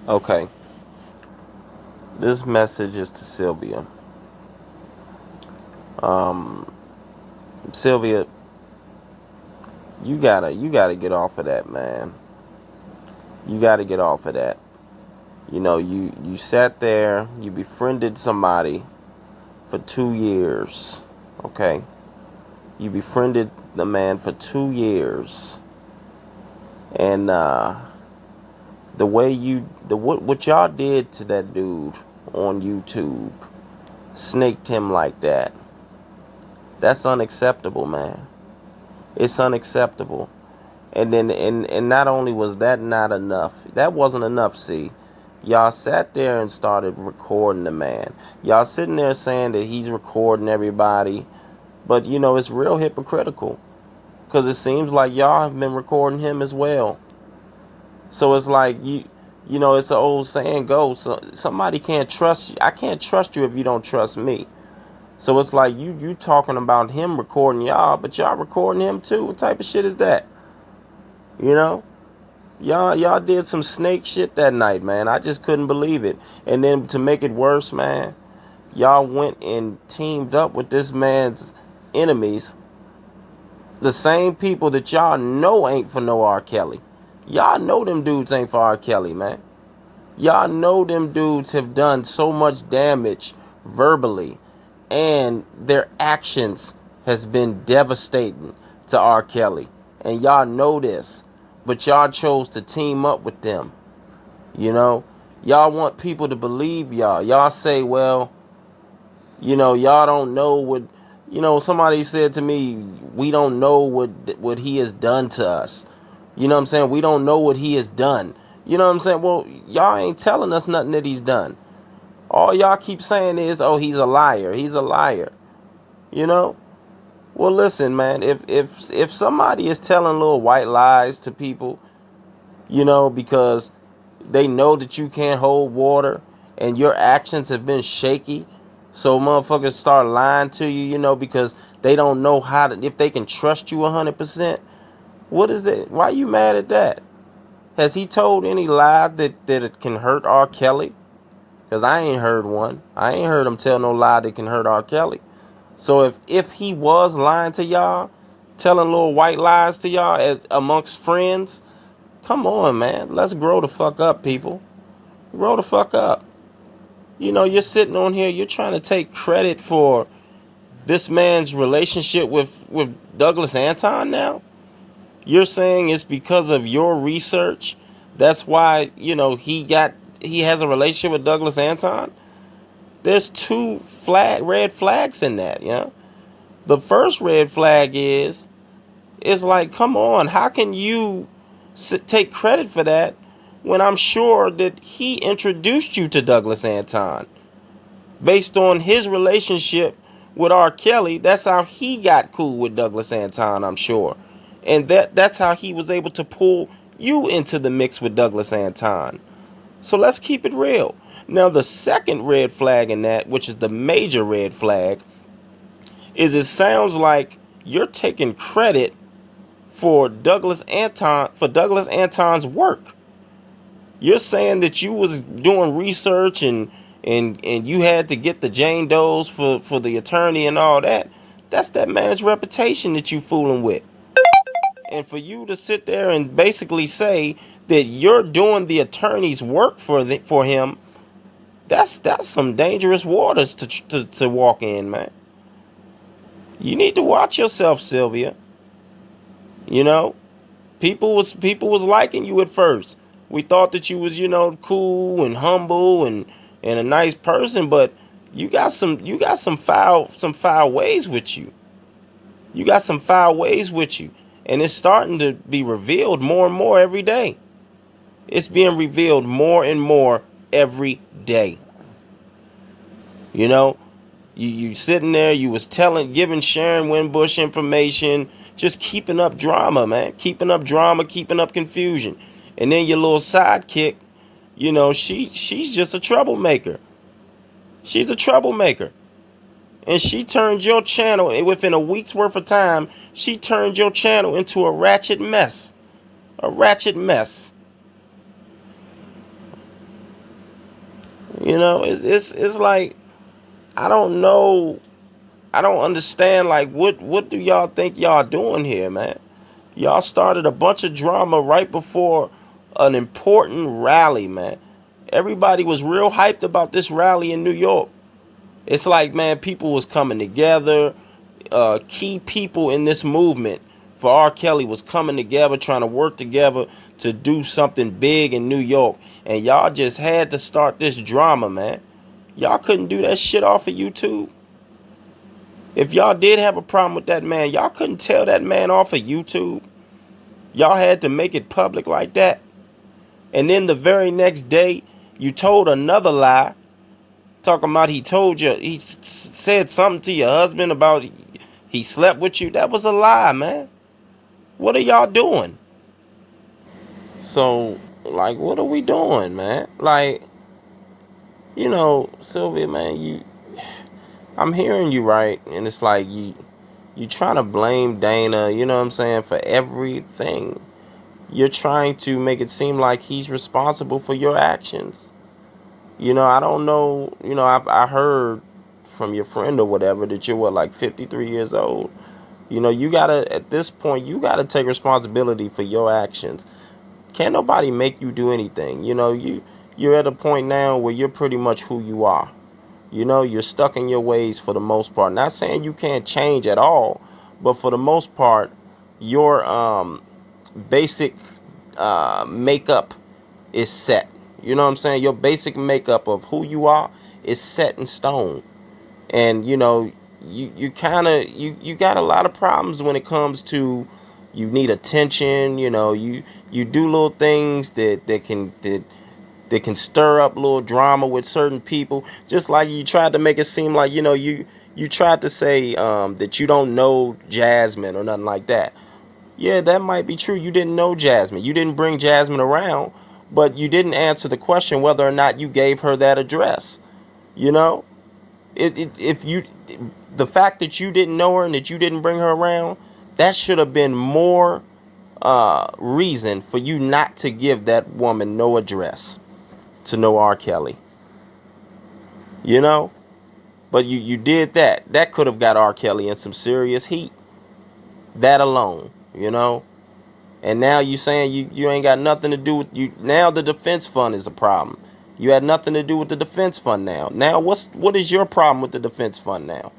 Okay, this message is to Sylvia. Sylvia, you gotta get off of that, man. You gotta get off of that. You sat there, you befriended somebody for 2 years. Okay, you befriended the man for 2 years, and the way what y'all did to that dude on YouTube, snaked him like that. That's unacceptable, man. It's unacceptable. And then and not only was that not enough, that wasn't enough, see. Y'all sat there and started recording the man. Y'all sitting there saying that he's recording everybody, but it's real hypocritical. Cause it seems like y'all have been recording him as well. So it's like it's an old saying goes, so somebody can't trust you. I can't trust you if you don't trust me. So it's like you talking about him recording y'all, but y'all recording him too. What type of shit is that? You know? Y'all did some snake shit that night, man. I just couldn't believe it. And then to make it worse, man, y'all went and teamed up with this man's enemies. The same people that y'all know ain't for no R. Kelly. Y'all know them dudes ain't for R. Kelly, man. Y'all know them dudes have done so much damage verbally, and their actions has been devastating to R. Kelly. And y'all know this, but y'all chose to team up with them. Y'all want people to believe y'all. Y'all say, well, y'all don't know what, somebody said to me, we don't know what he has done to us. You know what I'm saying? We don't know what he has done. You know what I'm saying? Well, y'all ain't telling us nothing that he's done. All y'all keep saying is, oh, he's a liar. He's a liar. Well, listen, man, if somebody is telling little white lies to people, because they know that you can't hold water and your actions have been shaky, so motherfuckers start lying to you, because they don't know if they can trust you 100%. What is that? Why are you mad at that? Has he told any lie that it can hurt R. Kelly? Because I ain't heard one. I ain't heard him tell no lie that can hurt R. Kelly. So if he was lying to y'all, telling little white lies to y'all as amongst friends, come on, man. Let's grow the fuck up, people. Grow the fuck up. You're sitting on here, you're trying to take credit for this man's relationship with Douglas Anton now. You're saying it's because of your research. That's why, he has a relationship with Douglas Anton. There's two red flags in that, The first red flag is like, come on, how can you take credit for that when I'm sure that he introduced you to Douglas Anton based on his relationship with R. Kelly? That's how he got cool with Douglas Anton, I'm sure. And that's how he was able to pull you into the mix with Douglas Anton. So let's keep it real. Now, the second red flag in that, which is the major red flag, is it sounds like you're taking credit for Douglas Anton's work. You're saying that you was doing research and you had to get the Jane Does for the attorney and all that. That's that man's reputation that you fooling with. And for you to sit there and basically say that you're doing the attorney's work for him, that's some dangerous waters to walk in, man. You need to watch yourself, Sylvia. People was liking you at first. We thought that you was, cool and humble and a nice person, but you got some foul ways with you. You got some foul ways with you. And it's starting to be revealed more and more every day. It's being revealed more and more every day. You sitting there, you was giving Sharon Winbush information, just keeping up drama, man. Keeping up drama, keeping up confusion. And then your little sidekick, she's just a troublemaker. She's a troublemaker. And she turned your channel, within a week's worth of time, she turned your channel into a ratchet mess. A ratchet mess. It's like, I don't know. I don't understand, like, what do y'all think y'all doing here, man? Y'all started a bunch of drama right before an important rally, man. Everybody was real hyped about this rally in New York. It's like, man, people was coming together. Key people in this movement for R. Kelly was coming together, trying to work together to do something big in New York. And y'all just had to start this drama, man. Y'all couldn't do that shit off of YouTube. If y'all did have a problem with that man, y'all couldn't tell that man off of YouTube. Y'all had to make it public like that. And then the very next day, you told another lie. Talking about he said something to your husband about he slept with you. That was a lie, man. What are y'all doing? So, like, what are we doing, man? Like, Sylvia, man, I'm hearing you right, and it's like you trying to blame Dana, you know what I'm saying, for everything. You're trying to make it seem like he's responsible for your actions. I don't know, I heard from your friend or whatever that you're like 53 years old. You gotta, at this point, you gotta take responsibility for your actions. Can't nobody make you do anything. You're at a point now where you're pretty much who you are. You're stuck in your ways for the most part. Not saying you can't change at all, but for the most part, your basic makeup is set. You know what I'm saying? Your basic makeup of who you are is set in stone. And you kind of you got a lot of problems when it comes to, you need attention. You do little things that can stir up little drama with certain people. Just like you tried to make it seem like, you tried to say that you don't know Jasmine or nothing like that. Yeah, that might be true. You didn't know Jasmine. You didn't bring Jasmine around, but you didn't answer the question whether or not you gave her that address. You know, if you, the fact that you didn't know her and that you didn't bring her around, that should have been more reason for you not to give that woman no address to know R. Kelly. But you did that. That could have got R. Kelly in some serious heat. That alone. And now you saying you ain't got nothing to do with you. Now the defense fund is a problem. You had nothing to do with the defense fund now. Now what is your problem with the defense fund now?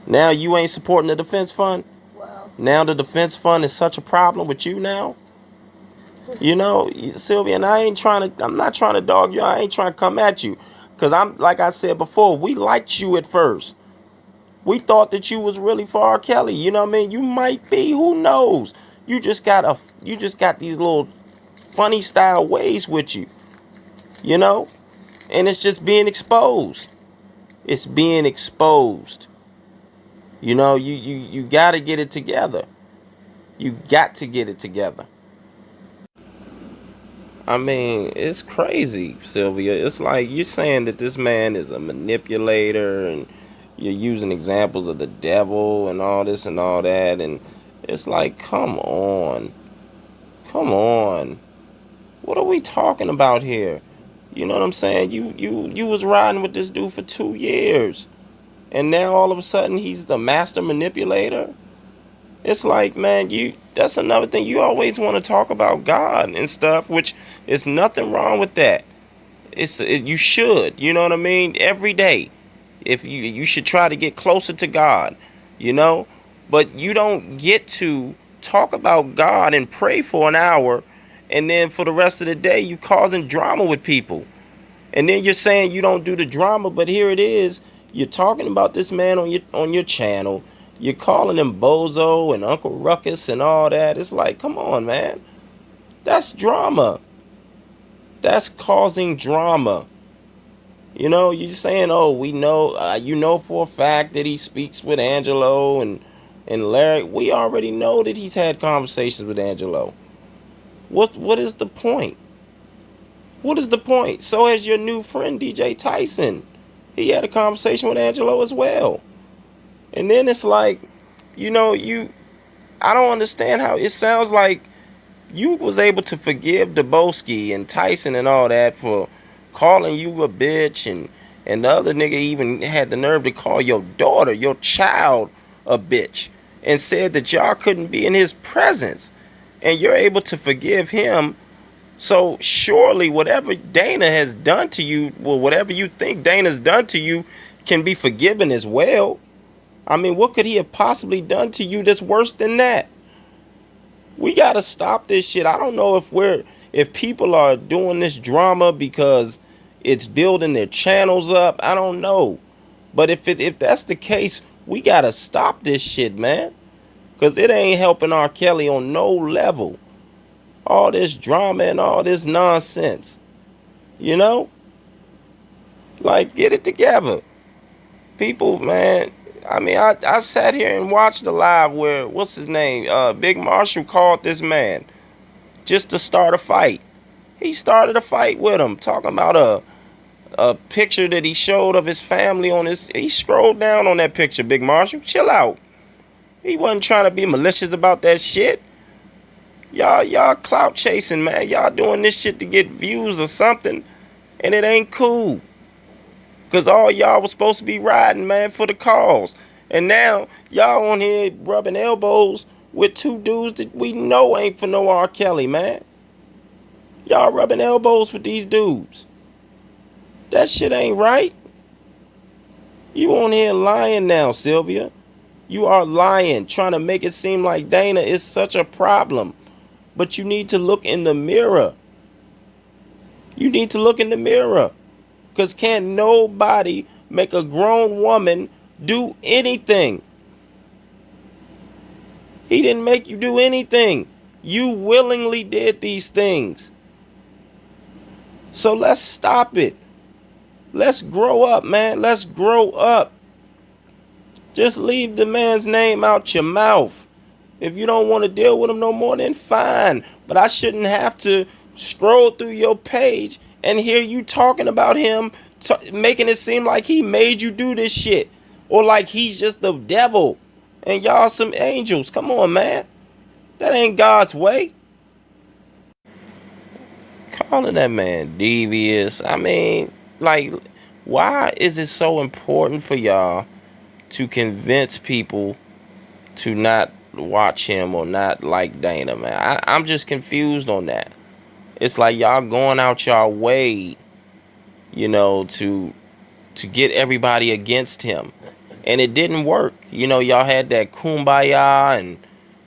Now you ain't supporting the defense fund? Wow. Now the defense fund is such a problem with you now? Sylvia, and I'm not trying to dog you. I ain't trying to come at you. Because like I said before, we liked you at first. We thought that you was really for R. Kelly. You know what I mean? You might be. Who knows? You just got these little funny style ways with you. And it's just being exposed. It's being exposed. You got to get it together. You got to get it together. I mean, it's crazy, Sylvia. It's like you're saying that this man is a manipulator, and you're using examples of the devil and all this and all that, and it's like, come on. Come on. What are we talking about here? You know what I'm saying? You was riding with this dude for 2 years, and now all of a sudden he's the master manipulator. It's like, man, that's another thing. You always want to talk about God and stuff, which is nothing wrong with that. You should, you know what I mean? Every day. If you should try to get closer to God, but you don't get to talk about God and pray for an hour, and then for the rest of the day you causing drama with people. And then you're saying you don't do the drama, but here it is. You're talking about this man on your channel. You're calling him Bozo and Uncle Ruckus and all that. It's like, come on, man. That's drama. That's causing drama. You're saying, oh, we know, for a fact that he speaks with Angelo and Larry. We already know that he's had conversations with Angelo. What is the point? What is the point? So has your new friend, DJ Tyson. He had a conversation with Angelo as well. And then it's like, I don't understand how it sounds like you was able to forgive Dubowski and Tyson and all that for calling you a bitch, and the other nigga even had the nerve to call your daughter, your child, a bitch, and said that y'all couldn't be in his presence, and you're able to forgive him. So surely whatever Dana has done to you, well, whatever you think Dana's done to you, can be forgiven as well. I mean, what could he have possibly done to you that's worse than that? We gotta stop this shit. I don't know if people are doing this drama because it's building their channels up. I don't know. But if that's the case, we gotta stop this shit, man. Cause it ain't helping R. Kelly on no level. All this drama and all this nonsense. You know? Like, get it together. People, man. I mean, I sat here and watched the live where, what's his name? Big Marshall called this man just to start a fight. He started a fight with him, talking about a picture that he showed of his family on his. He scrolled down on that picture, Big Marshall. Chill out. He wasn't trying to be malicious about that shit. Y'all clout chasing, man. Y'all doing this shit to get views or something, and it ain't cool. Because all y'all was supposed to be riding, man, for the cause. And now, y'all on here rubbing elbows with two dudes that we know ain't for no R. Kelly, man. Y'all rubbing elbows with these dudes. That shit ain't right. You on here lying now, Sylvia. You are lying, trying to make it seem like Dana is such a problem. But you need to look in the mirror. You need to look in the mirror. Because can't nobody make a grown woman do anything. He didn't make you do anything. You willingly did these things. So let's stop it. Let's grow up, man. Let's grow up. Just leave the man's name out your mouth. If you don't want to deal with him no more, then fine. But I shouldn't have to scroll through your page and hear you talking about him, making it seem like he made you do this shit. Or like he's just the devil. And y'all some angels. Come on, man. That ain't God's way. Calling that man devious. I mean, like, why is it so important for y'all to convince people to not watch him or not like Dana, man? I'm just confused on that. It's like y'all going out y'all way, you know, to get everybody against him. And it didn't work. You know, y'all had that kumbaya and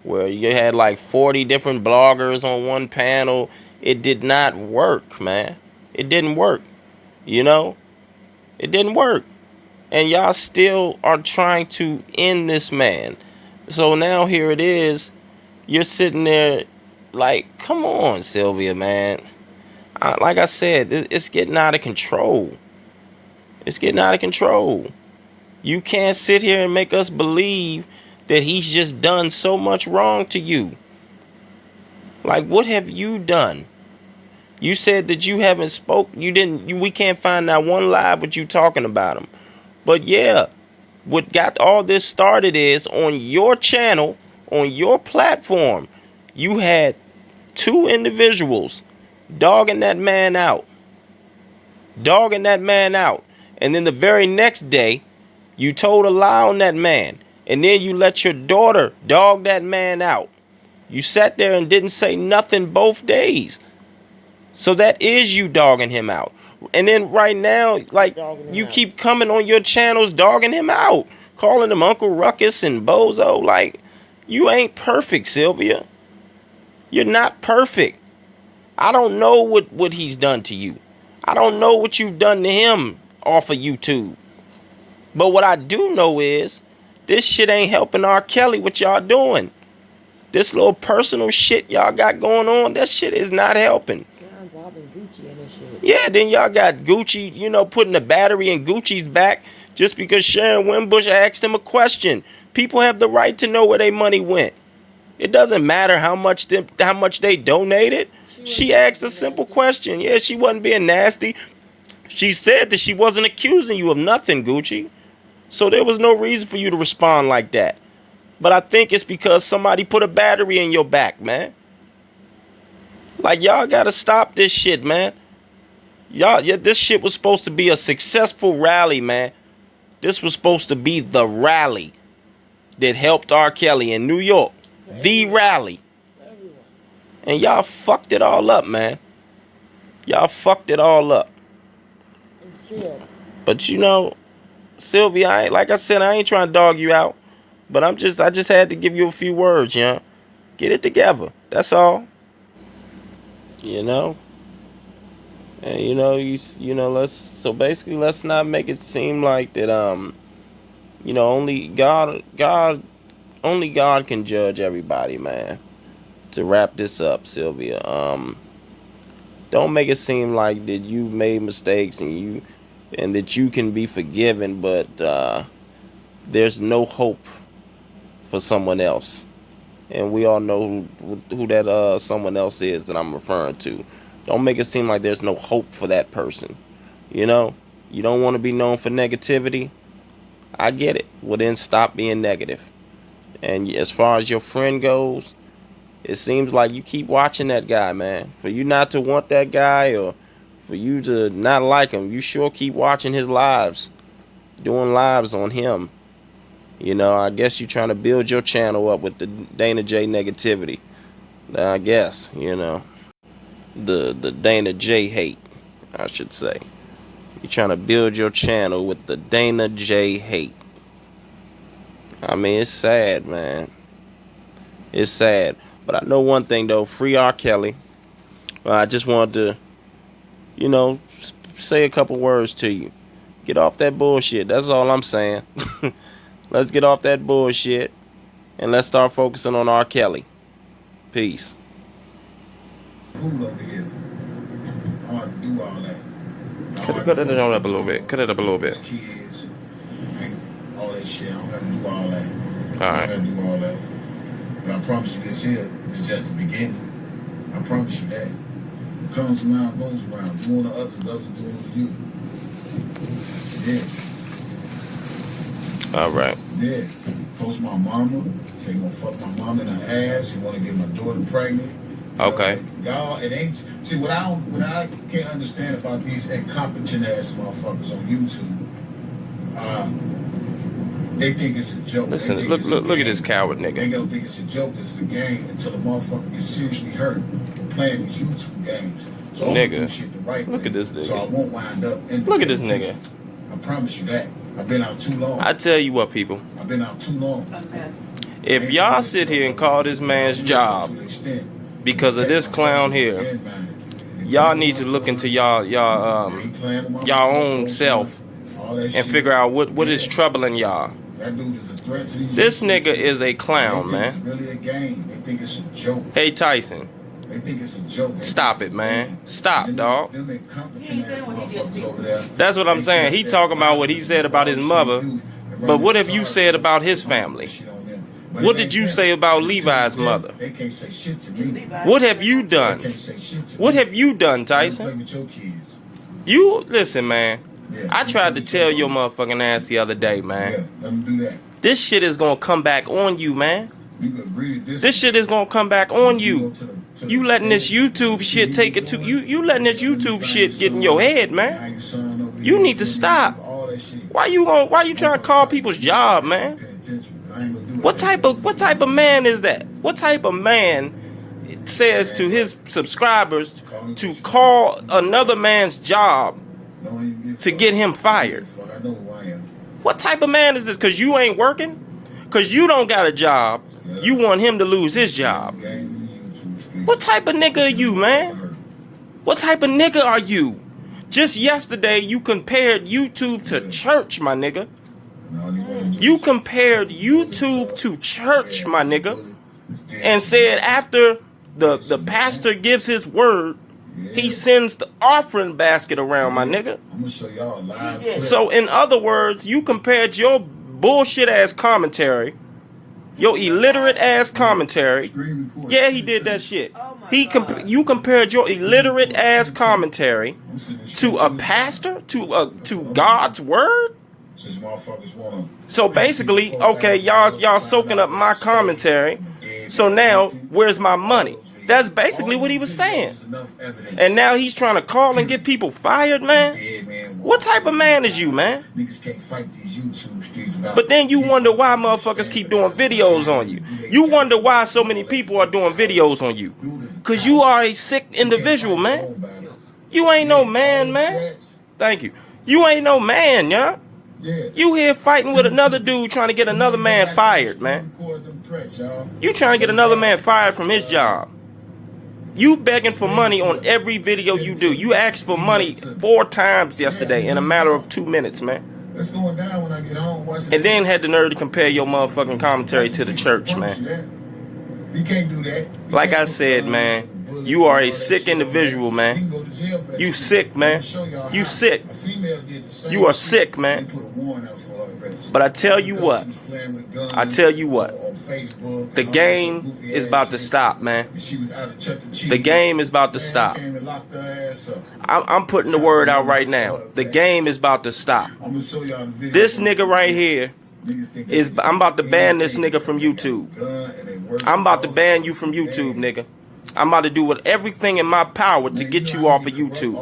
where you had like 40 different bloggers on one panel. It did not work, man. It didn't work. You know? It didn't work. And y'all still are trying to end this man. So now here it is. You're sitting there like, come on, Sylvia, man. Like I said, it's getting out of control. It's getting out of control. You can't sit here and make us believe that he's just done so much wrong to you. Like, what have you done? You said that you haven't spoke. We can't find that one live with you talking about him. But yeah, what got all this started is on your channel, on your platform, you had two individuals dogging that man out. Dogging that man out. And then the very next day, you told a lie on that man. And then you let your daughter dog that man out. You sat there and didn't say nothing both days. So that is you dogging him out. And then right now, like, you keep coming on your channels dogging him out. Calling him Uncle Ruckus and Bozo. Like, you ain't perfect, Sylvia. You're not perfect. I don't know what he's done to you. I don't know what you've done to him off of YouTube. But what I do know is this shit ain't helping R. Kelly what y'all doing. This little personal shit y'all got going on, that shit is not helping. Gucci and this shit. Yeah, then y'all got Gucci, you know, putting the battery in Gucci's back just because Sharon Wimbush asked him a question. People have the right to know where their money went. It doesn't matter how much they donated. She asked a simple question. Yeah, she wasn't being nasty. She said that she wasn't accusing you of nothing, Gucci. So there was no reason for you to respond like that. But I think it's because somebody put a battery in your back, man. Like, y'all gotta stop this shit, man. Y'all, yeah, this shit was supposed to be a successful rally, man. This was supposed to be the rally that helped R. Kelly in New York. The rally. And y'all fucked it all up, man. Y'all fucked it all up. But you know, Sylvia, like I said, I ain't trying to dog you out. But I just had to give you a few words, you know. Get it together. That's all. You know? And you know, let's not make it seem like that only God can judge everybody, man. To wrap this up, Sylvia, don't make it seem like that you've made mistakes and that you can be forgiven, but there's no hope for someone else. And we all know who that someone else is that I'm referring to. Don't make it seem like there's no hope for that person. You know, you don't want to be known for negativity. I get it. Well, then stop being negative. And as far as your friend goes, it seems like you keep watching that guy, man. For you not to want that guy or for you to not like him, you sure keep watching his lives, doing lives on him. You know, I guess you're trying to build your channel up with the Dana J negativity. I guess, you know. The Dana J hate, I should say. You're trying to build your channel with the Dana J hate. I mean, it's sad, man. It's sad. But I know one thing, though. Free R. Kelly. I just wanted to, you know, say a couple words to you. Get off that bullshit. That's all I'm saying. Let's get off that bullshit. And let's start focusing on R. Kelly. Peace. Cool over here. I don't have to do all that. Cut it up a little bit. Cut it up a little bit. Kids, all that shit. I don't have to do all that. All right. I don't have to do all that. But I promise you this here is just the beginning. I promise you that. What comes around goes around. Doing to others, others doing to you. Yeah. All right. Yeah. Post my mama. Say you gonna fuck my mama in her ass. You wanna get my daughter pregnant. Okay. Y'all, it ain't. See, what I can't understand about these incompetent ass motherfuckers on YouTube, they think it's a joke. Listen, look at this coward nigga. They don't think it's a joke, it's a game until the motherfucker gets seriously hurt playing these YouTube games. So nigga, do shit the right look way, at this nigga. so I won't wind up in the Look at this nigga. I promise you that. I've been out too long. I tell you what, people. I've been out too long. If y'all sit here and call this man's job because of this clown here, y'all need to look into y'all own self and figure out what is troubling y'all. This nigga is a clown, man. Hey Tyson, stop it, man. Stop, dog. That's what I'm saying. He talking about what he said about his mother, but what have you said about his family? What did you say about Levi's mother? What have you done? What have you done, Tyson? You listen, man. I tried to tell your motherfucking ass the other day, man. This shit is gonna come back on you, man. This shit is gonna come back on you. You letting this YouTube shit take it to you. You letting this YouTube shit get in your head, man. You need to stop. Why you trying to call people's job, man? What type of man is that? What type of man says to his subscribers to call another man's job to get him fired? What type of man is this? Cause you ain't working? Cause you don't got a job. You want him to lose his job. What type of nigga are you, man? What type of nigga are you? Just yesterday you compared YouTube to church, my nigga. You compared YouTube to church, my nigga, and said after the pastor gives his word, he sends the offering basket around, my nigga. So in other words, you compared your bullshit ass commentary, your illiterate ass commentary. Yeah, he did that shit. You compared your illiterate ass commentary to a pastor, to God's word. So basically, okay, y'all soaking up my commentary. So now, where's my money? That's basically what he was saying. And now he's trying to call and get people fired, man. What type of man is you, man? But then you wonder why motherfuckers keep doing videos on you. You wonder why so many people are doing videos on you. Because you are a sick individual, man. You ain't no man, man. Thank you. You ain't no man, yeah. You here fighting with another dude trying to get another man fired, man. You trying to get another man fired from his job. You begging for money on every video you do. You asked for money 4 times yesterday in a matter of 2 minutes, man. It's going down when I get home. And then had the nerve to compare your motherfucking commentary to the church, man. You can't do that. Like I said, man, you are a sick individual, man. You sick, man. You sick. You are sick, man. But I tell you what. The game is about to stop, man. The game is about to stop. I'm putting the word out right now. The game is about to stop. This nigga right here I'm about to ban this nigga from YouTube. I'm about to ban you from YouTube, nigga. I'm about to do with everything in my power to get you off of YouTube.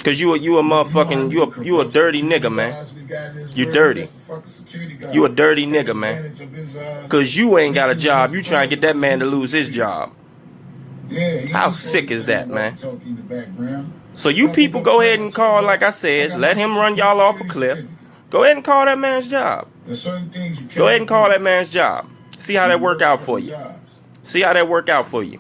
Cause you a motherfucking you a dirty nigga, man. You dirty. You a dirty nigga, man. Cause you ain't got a job. You trying to get that man to lose his job. How sick is that, man? So you people go ahead and call, like I said, let him run y'all off a cliff. Go ahead and call that man's job. Go ahead and call that man's job. See how that work out for you. See how that work out for you.